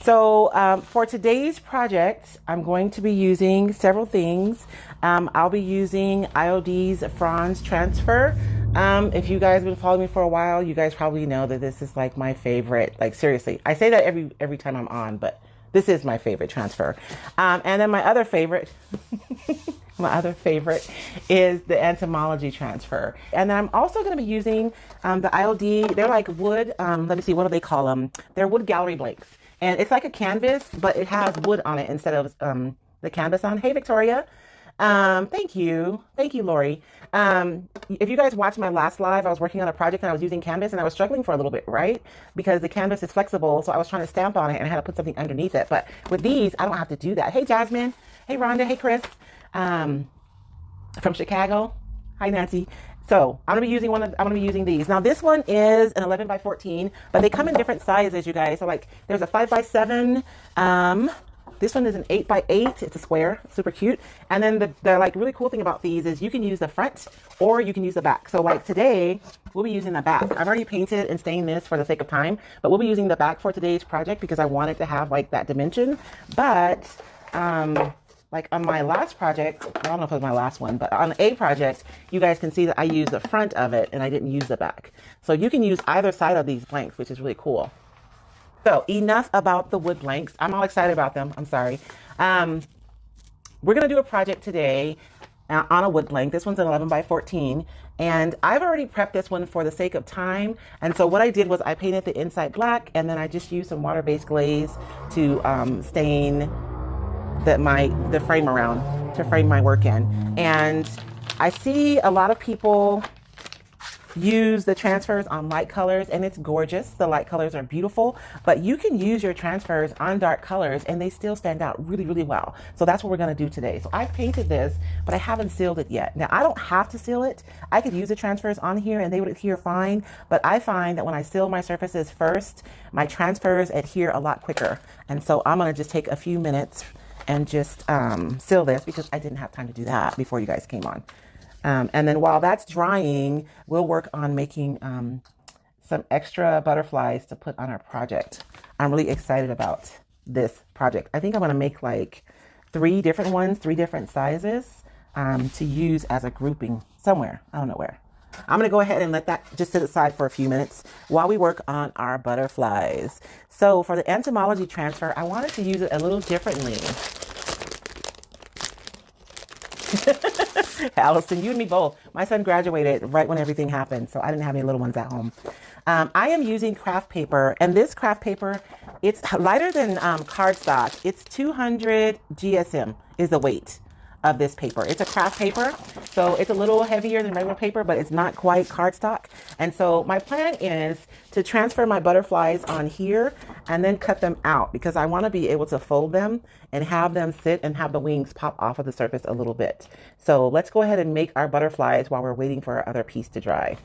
So for today's project, I'm going to be using several things. I'll be using IOD's Fronds Transfer. If you guys have been following me for a while, you guys probably know that this is like my favorite. Like seriously, I say that every time I'm on, but this is my favorite transfer. And then my other favorite, is the Entomology Transfer. And then I'm also going to be using the IOD. They're like wood. Let me see, what do they call them? They're wood gallery blanks. And it's like a canvas, but it has wood on it instead of the canvas on. Hey, Victoria. Thank you. Thank you, Lori. If you guys watched my last live, I was working on a project and I was using canvas and I was struggling for a little bit, right? Because the canvas is flexible. So I was trying to stamp on it and I had to put something underneath it. But with these, I don't have to do that. Hey, Jasmine. Hey, Rhonda. Hey, Chris. From Chicago. Hi, Nancy. So I'm gonna be using these. Now this one is an 11 by 14, but they come in different sizes, you guys. So like there's a 5 by 7. This one is an 8 by 8. It's a square, super cute. And then the like really cool thing about these is you can use the front or you can use the back. So like today we'll be using the back. I've already painted and stained this for the sake of time, but we'll be using the back for today's project because I wanted to have like that dimension. But like on my last project, I don't know if it was my last one, but on a project, you guys can see that I used the front of it and I didn't use the back. So you can use either side of these blanks, which is really cool. So enough about the wood blanks. I'm all excited about them. I'm sorry. We're going to do a project today on a wood blank. This one's an 11 by 14. And I've already prepped this one for the sake of time. And so what I did was I painted the inside black and then I just used some water-based glaze to stain the frame around to frame my work in. And I see a lot of people use the transfers on light colors and it's gorgeous. The light colors are beautiful, but you can use your transfers on dark colors and they still stand out really, really well. So that's what we're going to do today. So I've painted this, but I haven't sealed it yet. Now I don't have to seal it. I could use the transfers on here and they would adhere fine, but I find that when I seal my surfaces first, my transfers adhere a lot quicker. And so I'm going to just take a few minutes and just seal this because I didn't have time to do that before you guys came on. And then while that's drying, we'll work on making some extra butterflies to put on our project. I'm really excited about this project. I think I'm going to make like 3 different ones, 3 different sizes to use as a grouping somewhere. I don't know where. I'm going to go ahead and let that just sit aside for a few minutes while we work on our butterflies. So for the Entomology Transfer, I wanted to use it a little differently. Allison, you and me both. My son graduated right when everything happened, so I didn't have any little ones at home. I am using craft paper, and this craft paper, it's lighter than cardstock. It's 200 GSM is the weight of this paper. It's a craft paper, so it's a little heavier than regular paper, but it's not quite cardstock. And so my plan is to transfer my butterflies on here and then cut them out because I want to be able to fold them and have them sit and have the wings pop off of the surface a little bit. So let's go ahead and make our butterflies while we're waiting for our other piece to dry.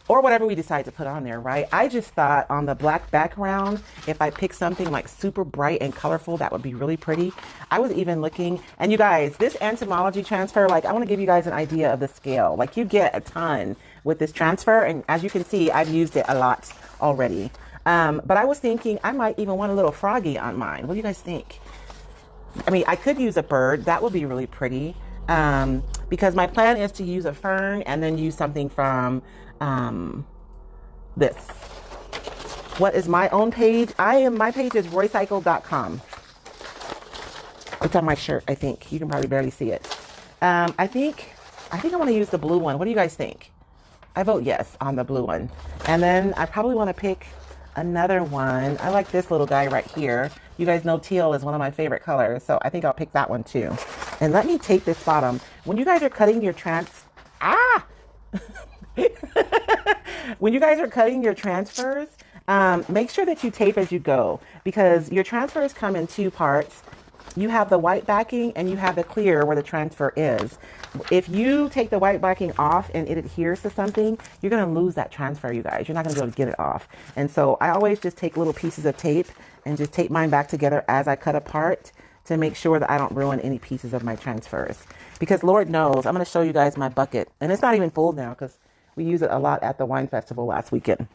Or whatever we decide to put on there, right? I just thought on the black background, if I pick something like super bright and colorful, that would be really pretty. I was even looking, and you guys, this Entomology Transfer, like I want to give you guys an idea of the scale. Like you get a ton with this transfer, and as you can see, I've used it a lot already. But I was thinking I might even want a little froggy on mine. What do you guys think? I mean, I could use a bird. That would be really pretty. Because my plan is to use a fern and then use something from this. What is my own page? My page is roycycle.com. It's on my shirt, I think. You can probably barely see it. I think I want to use the blue one. What do you guys think? I vote yes on the blue one. And then I probably want to pick another one. I like this little guy right here. You guys know teal is one of my favorite colors, so I think I'll pick that one too. And let me take this bottom. When you guys are cutting your when you guys are cutting your transfers, make sure that you tape as you go because your transfers come in 2 parts. You have the white backing and you have the clear where the transfer is. If you take the white backing off and it adheres to something, you're going to lose that transfer, you guys. You're not going to be able to get it off. And so I always just take little pieces of tape and just tape mine back together as I cut apart to make sure that I don't ruin any pieces of my transfers. Because Lord knows, I'm going to show you guys my bucket. And it's not even full now because we use it a lot at the wine festival last weekend.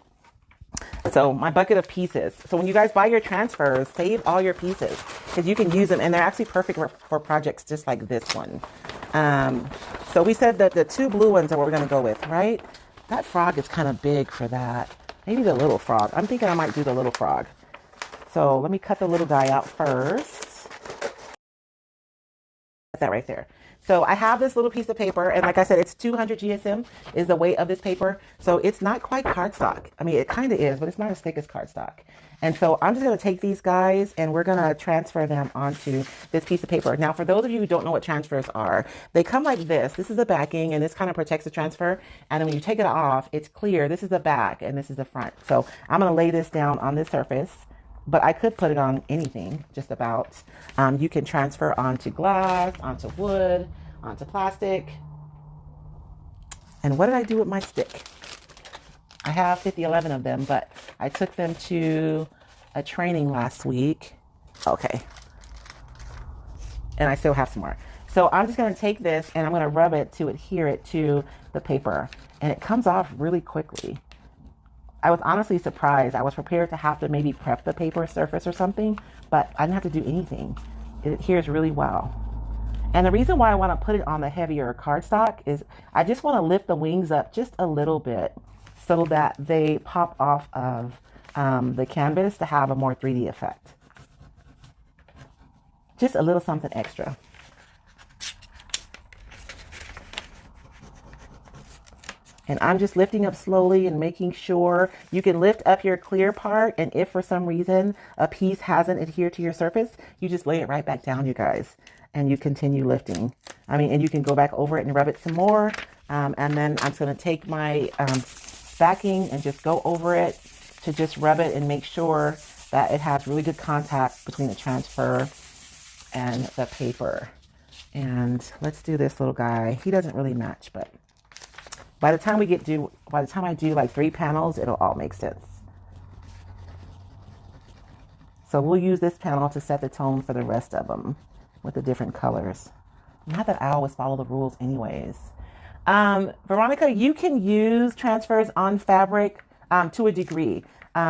So my bucket of pieces. So when you guys buy your transfers, save all your pieces because you can use them and they're actually perfect for projects just like this one. So we said that the 2 blue ones are what we're going to go with, right? That frog is kind of big for that. Maybe the little frog. I'm thinking I might do the little frog. So let me cut the little guy out first. That's that right there. So I have this little piece of paper, and like I said, it's 200 GSM is the weight of this paper. So it's not quite cardstock. I mean, it kind of is, but it's not as thick as cardstock. And so I'm just going to take these guys and we're going to transfer them onto this piece of paper. Now, for those of you who don't know what transfers are, they come like this. This is the backing, and this kind of protects the transfer. And then when you take it off, it's clear. This is the back and this is the front. So I'm going to lay this down on this surface. But I could put it on anything, just about. You can transfer onto glass, onto wood, onto plastic. And what did I do with my stick? I have 11 of them, but I took them to a training last week. Okay. And I still have some more. So I'm just going to take this and I'm going to rub it to adhere it to the paper. And it comes off really quickly. I was honestly surprised. I was prepared to have to maybe prep the paper surface or something, but I didn't have to do anything. It adheres really well. And the reason why I want to put it on the heavier cardstock is I just want to lift the wings up just a little bit so that they pop off of the canvas to have a more 3D effect. Just a little something extra. And I'm just lifting up slowly and making sure you can lift up your clear part. And if for some reason a piece hasn't adhered to your surface, you just lay it right back down, you guys, and you continue lifting. And you can go back over it and rub it some more. And then I'm just going to take my backing and just go over it to just rub it and make sure that it has really good contact between the transfer and the paper. And let's do this little guy. He doesn't really match, but by the time I do like 3 panels, it'll all make sense. So we'll use this panel to set the tone for the rest of them with the different colors. Not that I always follow the rules anyways. Veronica, you can use transfers on fabric to a degree.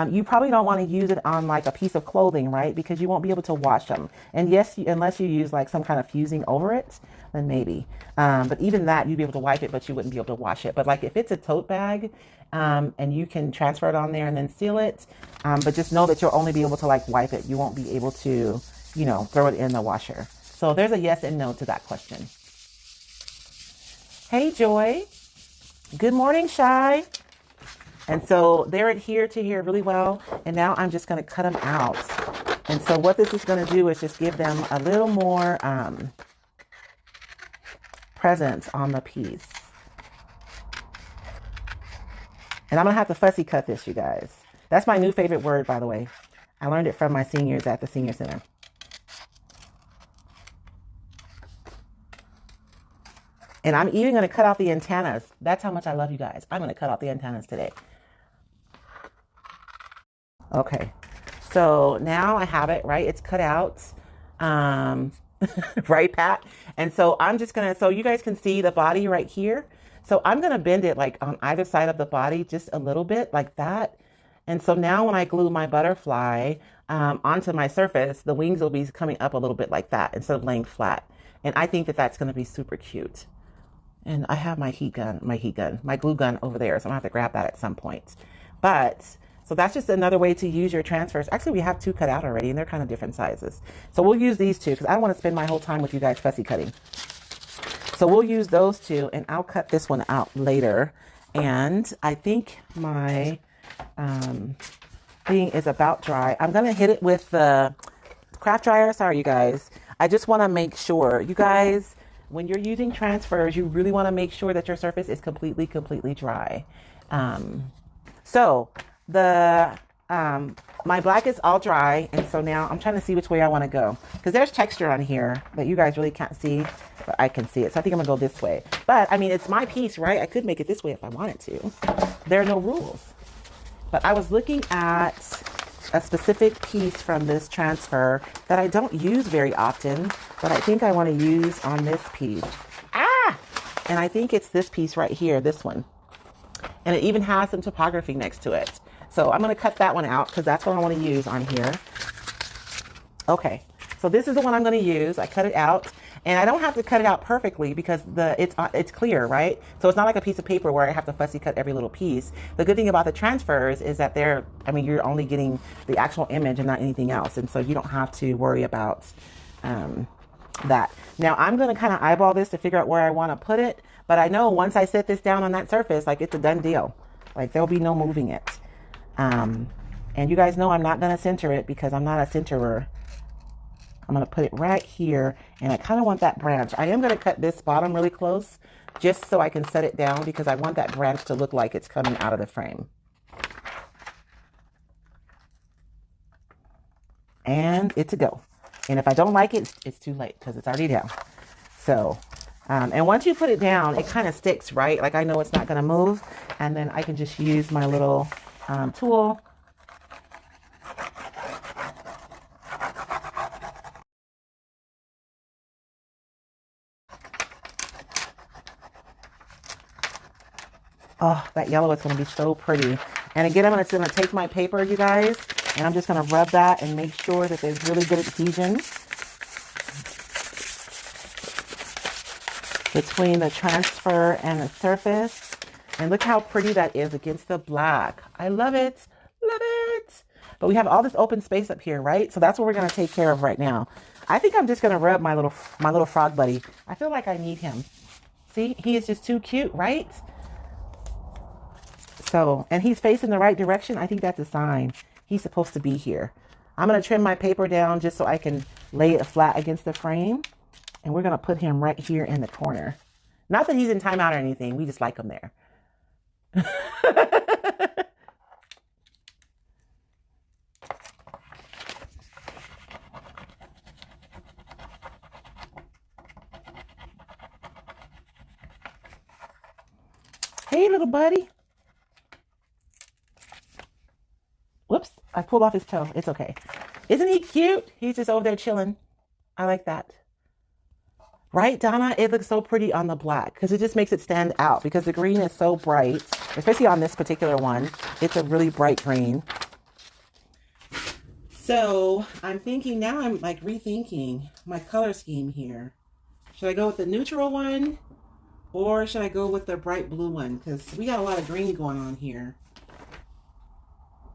You probably don't want to use it on like a piece of clothing, right? Because you won't be able to wash them. And yes, unless you use like some kind of fusing over it, then maybe. But even that, you'd be able to wipe it, but you wouldn't be able to wash it. But like if it's a tote bag, and you can transfer it on there and then seal it, but just know that you'll only be able to like wipe it. You won't be able to, throw it in the washer. So there's a yes and no to that question. Hey, Joy. Good morning, Shy. And so they're adhered to here really well. And now I'm just going to cut them out. And so what this is going to do is just give them a little more presence on the piece. And I'm going to have to fussy cut this, you guys. That's my new favorite word, by the way. I learned it from my seniors at the senior center. And I'm even going to cut out the antennas. That's how much I love you guys. I'm going to cut out the antennas today. Okay. So now I have it, right? It's cut out. Right, Pat? And so I'm just going to, so you guys can see the body right here. So I'm going to bend it like on either side of the body, just a little bit like that. And so now when I glue my butterfly onto my surface, the wings will be coming up a little bit like that instead of laying flat. And I think that that's going to be super cute. And I have my my glue gun over there. So I'm gonna have to grab that at some point. But, so that's just another way to use your transfers. Actually, we have 2 cut out already and they're kind of different sizes. So we'll use these 2 because I don't want to spend my whole time with you guys fussy cutting. So we'll use those 2 and I'll cut this one out later. And I think my thing is about dry. I'm going to hit it with the craft dryer. Sorry, you guys. I just want to make sure, you guys, when you're using transfers, you really want to make sure that your surface is completely dry. So the my black is all dry, and so now I'm trying to see which way I want to go because there's texture on here that you guys really can't see, but I can see it. So I think I'm gonna go this way. But I mean, it's my piece, right? I could make it this way if I wanted to. There are no rules. But I was looking at a specific piece from this transfer that I don't use very often, but I think I want to use on this piece. And I think it's this piece right here, this one. And it even has some topography next to it. So I'm going to cut that one out because that's what I want to use on here. Okay, so this is the one I'm going to use. I cut it out, and I don't have to cut it out perfectly because it's clear, right? So it's not like a piece of paper where I have to fussy cut every little piece. The good thing about the transfers is that you're only getting the actual image and not anything else, and so you don't have to worry about that. Now I'm going to kind of eyeball this to figure out where I want to put it, but I know once I set this down on that surface, like, it's a done deal. Like, there'll be no moving it. And you guys know I'm not going to center it because I'm not a centerer. I'm going to put it right here, and I kind of want that branch. I am going to cut this bottom really close just so I can set it down because I want that branch to look like it's coming out of the frame. And it's a go. And if I don't like it, it's too late because it's already down. So, and once you put it down, it kind of sticks, right? Like, I know it's not going to move, and then I can just use my little tool. Oh, that yellow is going to be so pretty. And again, I'm going to take my paper, you guys, and I'm just going to rub that and make sure that there's really good adhesion between the transfer and the surface. And look how pretty that is against the black. I love it. Love it. But we have all this open space up here, right? So that's what we're going to take care of right now. I think I'm just going to rub my little frog buddy. I feel like I need him. See, he is just too cute, right? So, and he's facing the right direction. I think that's a sign he's supposed to be here. I'm going to trim my paper down just so I can lay it flat against the frame. And we're going to put him right here in the corner. Not that he's in timeout or anything. We just like him there. Hey, little buddy. Whoops, I pulled off his toe. It's okay. Isn't he cute? He's just over there chilling. I like that. Right, Donna? It looks so pretty on the black because it just makes it stand out because the green is so bright, especially on this particular one. It's a really bright green. So I'm thinking now, I'm like rethinking my color scheme here. Should I go with the neutral one or should I go with the bright blue one? Because we got a lot of green going on here.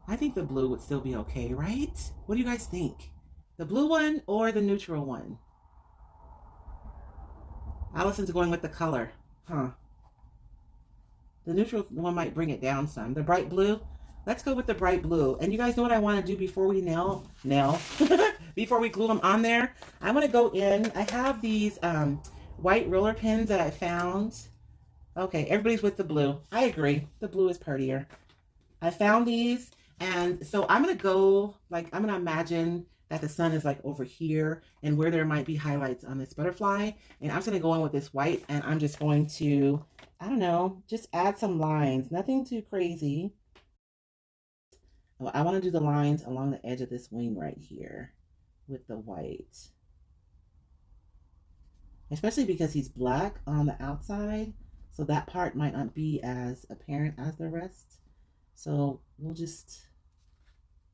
I think the blue would still be okay, right? What do you guys think? The blue one or the neutral one? Allison's going with the color. Huh. The neutral one might bring it down some. The bright blue? Let's go with the bright blue. And you guys know what I want to do before we before we glue them on there? I want to go in. I have these white roller pins that I found. Okay, everybody's with the blue. I agree. The blue is prettier. I found these. And so I'm going to go, like, I'm going to imagine that the sun is like over here and where there might be highlights on this butterfly. And I'm just going to go in with this white and I'm just going to, I don't know, just add some lines. Nothing too crazy. Oh, I want to do the lines along the edge of this wing right here with the white. Especially because he's black on the outside. So that part might not be as apparent as the rest. So we'll just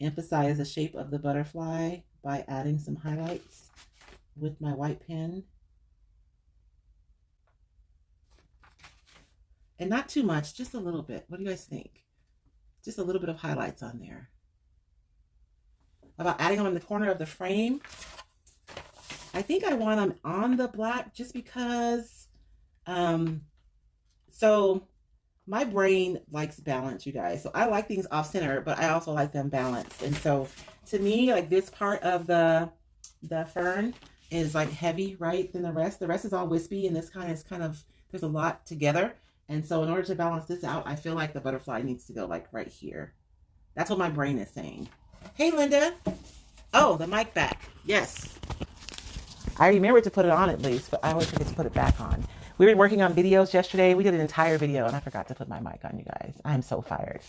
emphasize the shape of the butterfly by adding some highlights with my white pen. And not too much, just a little bit. What do you guys think? Just a little bit of highlights on there. About adding them in the corner of the frame. I think I want them on the black just because, so my brain likes balance, you guys. So I like things off center, but I also like them balanced. And so to me, like this part of the fern is like heavy, right, than the rest. The rest is all wispy and this kind is kind of, there's a lot together. And so in order to balance this out, I feel like the butterfly needs to go like right here. That's what my brain is saying. Hey, Linda. Oh, the mic back. Yes. I remembered to put it on at least, but I always forget to put it back on. We were working on videos yesterday. We did an entire video and I forgot to put my mic on, you guys. I'm so fired.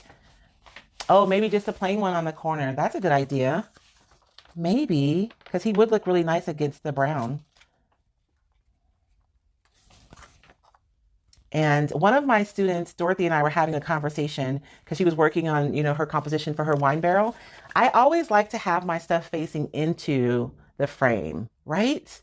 Oh, maybe just a plain one on the corner. That's a good idea. Maybe, because he would look really nice against the brown. And one of my students, Dorothy, and I were having a conversation because she was working on, her composition for her wine barrel. I always like to have my stuff facing into the frame, right?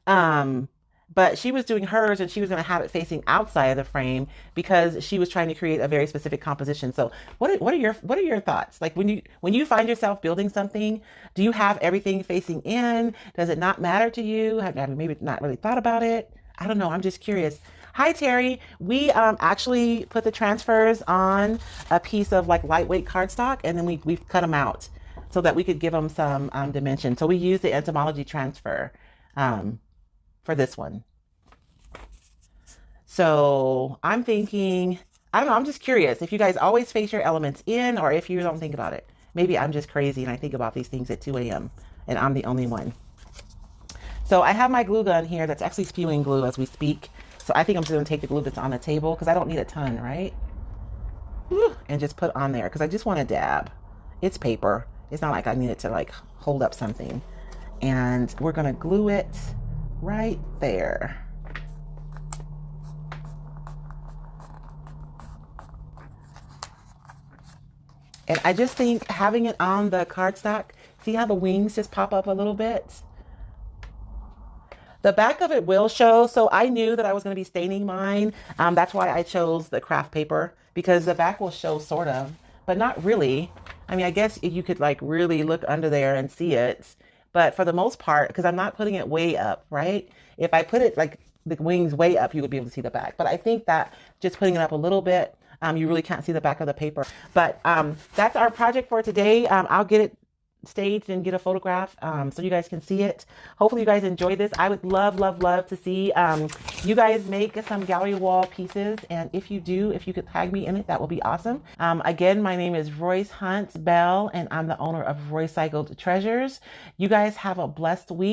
Um, but she was doing hers and she was going to have it facing outside of the frame because she was trying to create a very specific composition. So what are your thoughts? Like when you find yourself building something, do you have everything facing in? Does it not matter to you? Have you maybe not really thought about it? I don't know. I'm just curious. Hi, Terry. We actually put the transfers on a piece of like lightweight cardstock, and then we've cut them out so that we could give them some dimension. So we use the Entomology Transfer um, for this one. So I'm thinking, I don't know, I'm just curious if you guys always face your elements in or if you don't think about it. Maybe I'm just crazy and I think about these things at 2 a.m. and I'm the only one. So I have my glue gun here that's actually spewing glue as we speak. So I think I'm just going to take the glue that's on the table because I don't need a ton, right? Whew, and just put on there because I just want to dab. It's paper. It's not like I need it to like hold up something. And we're going to glue it right there. And I just think having it on the cardstock, see how the wings just pop up a little bit? The back of it will show. So I knew that I was going to be staining mine. That's why I chose the craft paper because the back will show sort of, but not really. I mean, I guess you could like really look under there and see it. But for the most part, because I'm not putting it way up, right? If I put it like the wings way up, you would be able to see the back. But I think that just putting it up a little bit, you really can't see the back of the paper. But that's our project for today. I'll get it staged and get a photograph so you guys can see it. Hopefully you guys enjoy this. I would love, love, love to see you guys make some gallery wall pieces. And if you do, if you could tag me in it, that would be awesome. Again, my name is Royce Hunt Bell, and I'm the owner of Roycycled Treasures. You guys have a blessed week.